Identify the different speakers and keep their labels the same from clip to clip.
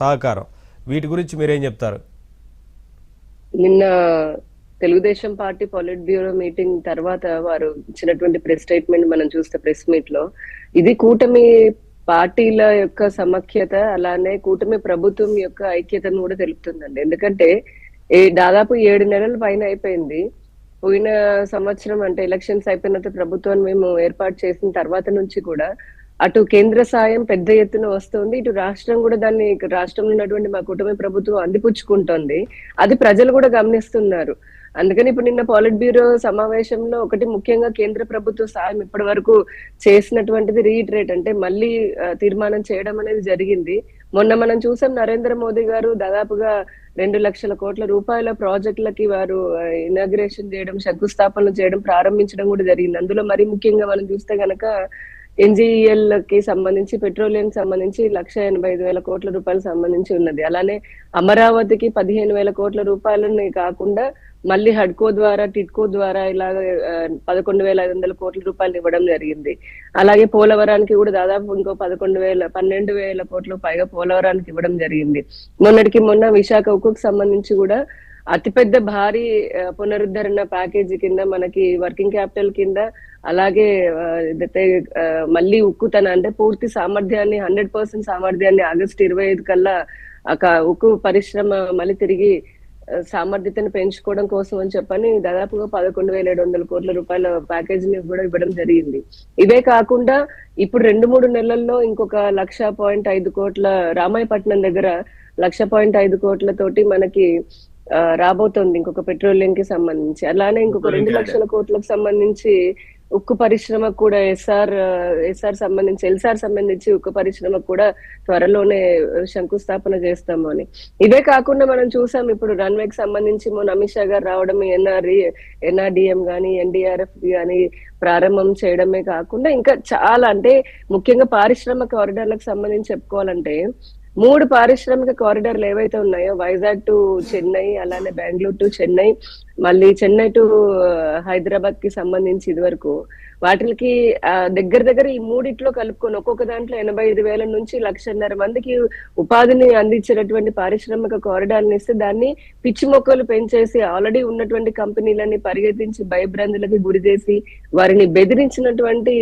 Speaker 1: సహకారం, వీటి గురించి మీరేం చెప్తారు?
Speaker 2: నిన్న Telugu Desam party polit bureau meeting తర్వాత వారు ఇచ్చినటువంటి ప్రెస్ స్టేట్మెంట్ మనం చూస్తే ప్రెస్ మీట్ లో ఇది కూటమి పార్టీల యొక్క సమాఖ్యత, అలానే కూటమి ప్రభుత్వం యొక్క ఐక్యతను కూడా తెలుపుతుందండి. ఎందుకంటే దాదాపు 7 నెలల పైన అయిపోయింది. పోయిన సంవత్సరం అంటే ఎలక్షన్స్ అయిపోయిన ప్రభుత్వాన్ని మేము ఏర్పాటు చేసిన తర్వాత నుంచి కూడా అటు కేంద్ర సాయం పెద్ద ఎత్తున వస్తుంది, ఇటు రాష్ట్రం కూడా దాన్ని, రాష్ట్రంలో ఉన్నటువంటి మా కుటుంబ ప్రభుత్వం అందిపుచ్చుకుంటోంది. అది ప్రజలు కూడా గమనిస్తున్నారు. అందుకని ఇప్పుడు నిన్న పాలిట్ బ్యూరో సమావేశంలో ఒకటి ముఖ్యంగా కేంద్ర ప్రభుత్వ సాయం ఇప్పటి వరకు చేసినటువంటిది రీఇటరేట్, అంటే మళ్ళీ తీర్మానం చేయడం అనేది జరిగింది. మొన్న మనం చూసాం, నరేంద్ర మోదీ గారు దాదాపుగా 2 లక్షల కోట్ల రూపాయల ప్రాజెక్టులకి వారు ఇనాగ్రేషన్ చేయడం, శంకుస్థాపనలు చేయడం, ప్రారంభించడం కూడా జరిగింది. అందులో మరి ముఖ్యంగా మనం చూస్తే గనక ఎన్జీఈఎల్ కి సంబంధించి, పెట్రోలియం సంబంధించి 1,85,000 కోట్ల రూపాయలు సంబంధించి ఉన్నది. అలానే అమరావతికి 15,000 కోట్ల రూపాయలని కాకుండా మళ్ళీ హడ్కో ద్వారా, టిడ్కో ద్వారా ఇలాగ 11,500 కోట్ల రూపాయలు ఇవ్వడం జరిగింది. అలాగే పోలవరానికి కూడా దాదాపు ఇంకో 12,000 కోట్ల పైగా పోలవరానికి ఇవ్వడం జరిగింది. మొన్నటికి మొన్న విశాఖ ఉక్కుకు సంబంధించి కూడా అతిపెద్ద భారీ పునరుద్ధరణ ప్యాకేజీ కింద మనకి వర్కింగ్ క్యాపిటల్ కింద, అలాగే మళ్ళీ ఉక్కు అంటే పూర్తి సామర్థ్యాన్ని 100% సామర్థ్యాన్ని ఆగస్టు 25 కల్లా ఉక్కు పరిశ్రమ మళ్ళీ తిరిగి సామర్థ్యతను పెంచుకోవడం కోసం అని చెప్పని దాదాపుగా 11,700 కోట్ల రూపాయల ప్యాకేజీని కూడా ఇవ్వడం జరిగింది. ఇవే కాకుండా ఇప్పుడు 2-3 నెలల్లో ఇంకొక 1,05 కోట్ల రామాయపట్నం దగ్గర 1,05 కోట్లతోటి మనకి రాబోతోంది ఇంకొక పెట్రోలియం కి సంబంధించి. అలానే ఇంకొక 2 లక్షల కోట్లకు సంబంధించి ఉక్కు పరిశ్రమకు కూడా ఎల్సార్ సంబంధించి ఉక్కు పరిశ్రమకు కూడా త్వరలోనే శంకుస్థాపన చేస్తాము అని. ఇవే కాకుండా మనం చూసాం, ఇప్పుడు రన్వేకి సంబంధించి మొన్న అమిత్ షా గారు రావడం, ఎన్ఆర్డిఎం గానీ ఎన్డీఆర్ఎఫ్ గానీ ప్రారంభం చేయడమే కాకుండా ఇంకా చాలా, అంటే ముఖ్యంగా పారిశ్రామిక కారిడార్లకు సంబంధించి చెప్పుకోవాలంటే 3 పారిశ్రామిక కారిడార్లు ఏవైతే ఉన్నాయో, వైజాగ్ టు చెన్నై, అలానే బెంగళూరు టు చెన్నై, మళ్ళీ చెన్నై టు హైదరాబాద్ కి సంబంధించి ఇదివరకు వాటికి దగ్గర ఈ మూడిట్లో కలుపుకొని ఒక్కొక్క దాంట్లో 85,000 నుంచి 1,00,000 మందికి ఉపాధిని అందించేటటువంటి పారిశ్రామిక కారిడార్ని ఇస్తే దాన్ని పిచ్చి మొక్కలు పెంచేసి ఆల్రెడీ ఉన్నటువంటి కంపెనీలని పరిగెత్తించి భయభ్రాంతులకి గురి చేసి వారిని బెదిరించినటువంటి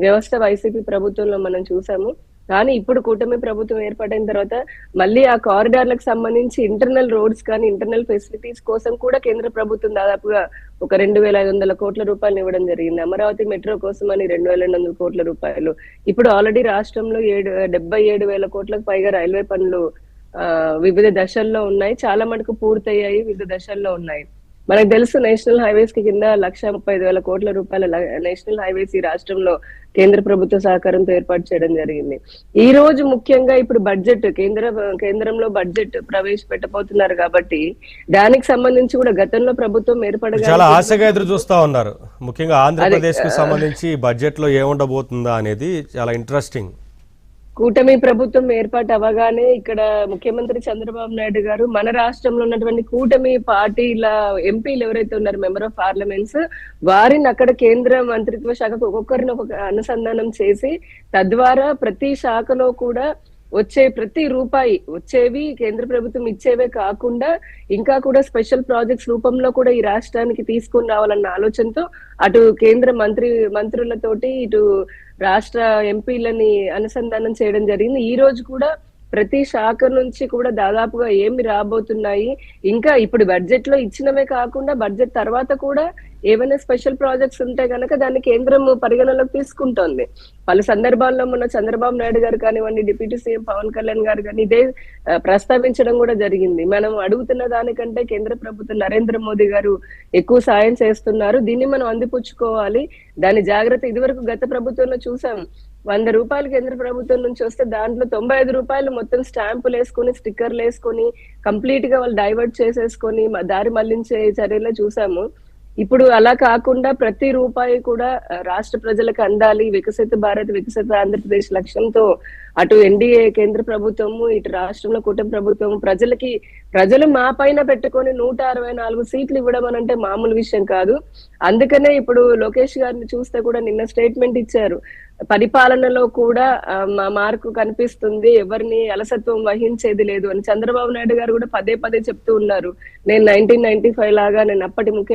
Speaker 2: వ్యవస్థ వైసీపీ ప్రభుత్వంలో మనం చూసాము. కానీ ఇప్పుడు కూటమి ప్రభుత్వం ఏర్పడిన తర్వాత మళ్ళీ ఆ కారిడార్లకు సంబంధించి ఇంటర్నల్ రోడ్స్ కానీ ఇంటర్నల్ ఫెసిలిటీస్ కోసం కూడా కేంద్ర ప్రభుత్వం దాదాపుగా ఒక 2,500 కోట్ల రూపాయలు ఇవ్వడం జరిగింది. అమరావతి మెట్రో కోసం అని 2,200 కోట్ల రూపాయలు. ఇప్పుడు ఆల్రెడీ రాష్ట్రంలో 77,000 కోట్లకు పైగా రైల్వే పనులు వివిధ దశల్లో ఉన్నాయి. చాలా మటుకు పూర్తయ్యాయి, వివిధ దశల్లో ఉన్నాయి. మనకు తెలుసు, నేషనల్ హైవేస్ కి కింద 1,35,000 కోట్ల రూపాయల నేషనల్ హైవేస్ ఈ రాష్ట్రంలో కేంద్ర ప్రభుత్వ సహకారంతో ఏర్పాటు చేయడం జరిగింది. ఈ రోజు ముఖ్యంగా ఇప్పుడు బడ్జెట్ కేంద్రంలో బడ్జెట్ ప్రవేశపెట్టబోతున్నారు కాబట్టి దానికి సంబంధించి కూడా గతంలో ప్రభుత్వం ఏర్పడగా
Speaker 1: చాలా ఆశగా ఎదురు చూస్తా ఉన్నారు. ముఖ్యంగా ఆంధ్రప్రదేశ్ కు సంబంధించి బడ్జెట్ లో ఏముండబోతుందా అనేది చాలా ఇంట్రెస్టింగ్.
Speaker 2: కూటమి ప్రభుత్వం ఏర్పాటు అవగానే ఇక్కడ ముఖ్యమంత్రి చంద్రబాబు నాయుడు గారు మన రాష్ట్రంలో ఉన్నటువంటి కూటమి పార్టీల ఎంపీలు ఎవరైతే ఉన్నారు, మెంబర్ ఆఫ్ పార్లమెంట్స్, వారిని అక్కడ కేంద్ర మంత్రిత్వ శాఖకు ఒక్కొక్కరిని ఒక్కొక్క అనుసంధానం చేసి తద్వారా ప్రతి శాఖలో కూడా వచ్చే ప్రతి రూపాయి, వచ్చేవి కేంద్ర ప్రభుత్వం ఇచ్చేవే కాకుండా ఇంకా కూడా స్పెషల్ ప్రాజెక్ట్స్ రూపంలో కూడా ఈ రాష్ట్రానికి తీసుకొని రావాలన్న ఆలోచనతో అటు కేంద్ర మంత్రులతోటి ఇటు రాష్ట్ర ఎంపీలని అనుసంధానం చేయడం జరిగింది. ఈ రోజు కూడా ప్రతి శాఖ నుంచి కూడా దాదాపుగా ఏమి రాబోతున్నాయి, ఇంకా ఇప్పుడు బడ్జెట్ లో ఇచ్చినవే కాకుండా బడ్జెట్ తర్వాత కూడా ఏమైనా స్పెషల్ ప్రాజెక్ట్స్ ఉంటే గనక దాన్ని కేంద్రం పరిగణలోకి తీసుకుంటోంది. పలు సందర్భాల్లో మొన్న చంద్రబాబు నాయుడు గారు కానివ్వండి, డిప్యూటీ సీఎం పవన్ కళ్యాణ్ గారు కానీ ఇదే ప్రస్తావించడం కూడా జరిగింది. మనం అడుగుతున్న దానికంటే కేంద్ర ప్రభుత్వం నరేంద్ర మోదీ గారు ఎక్కువ సాయం చేస్తున్నారు, దీన్ని మనం అందిపుచ్చుకోవాలి, దాని జాగ్రత్త. ఇదివరకు గత ప్రభుత్వంలో చూసాం, 100 రూపాయలు కేంద్ర ప్రభుత్వం నుంచి వస్తే దాంట్లో 95 రూపాయలు మొత్తం స్టాంపులు వేసుకొని, స్టిక్కర్లు వేసుకొని కంప్లీట్ గా వాళ్ళు డైవర్ట్ చేసేసుకొని దారి మళ్లించే చర్యలు చూసాము. ఇప్పుడు అలా కాకుండా ప్రతి రూపాయి కూడా రాష్ట్ర ప్రజలకు అందాలి, వికసిత భారత్ వికసిత ఆంధ్రప్రదేశ్ లక్ష్యంతో అటు ఎన్డీఏ కేంద్ర ప్రభుత్వము, ఇటు రాష్ట్రంలో కూటమి ప్రభుత్వం ప్రజలు మా పైన పెట్టుకొని 164 సీట్లు ఇవ్వడం అనంటే మామూలు విషయం కాదు. అందుకనే ఇప్పుడు లోకేష్ గారిని చూస్తే కూడా నిన్న స్టేట్మెంట్ ఇచ్చారు. పరిపాలనలో కూడా మా మార్కు కనిపిస్తుంది, ఎవరిని అలసత్వం వహించేది లేదు అని. చంద్రబాబు నాయుడు గారు కూడా పదే పదే చెప్తూ ఉన్నారు, నేను 1995 లాగా నేను అప్పటి ముఖ్యమంత్రి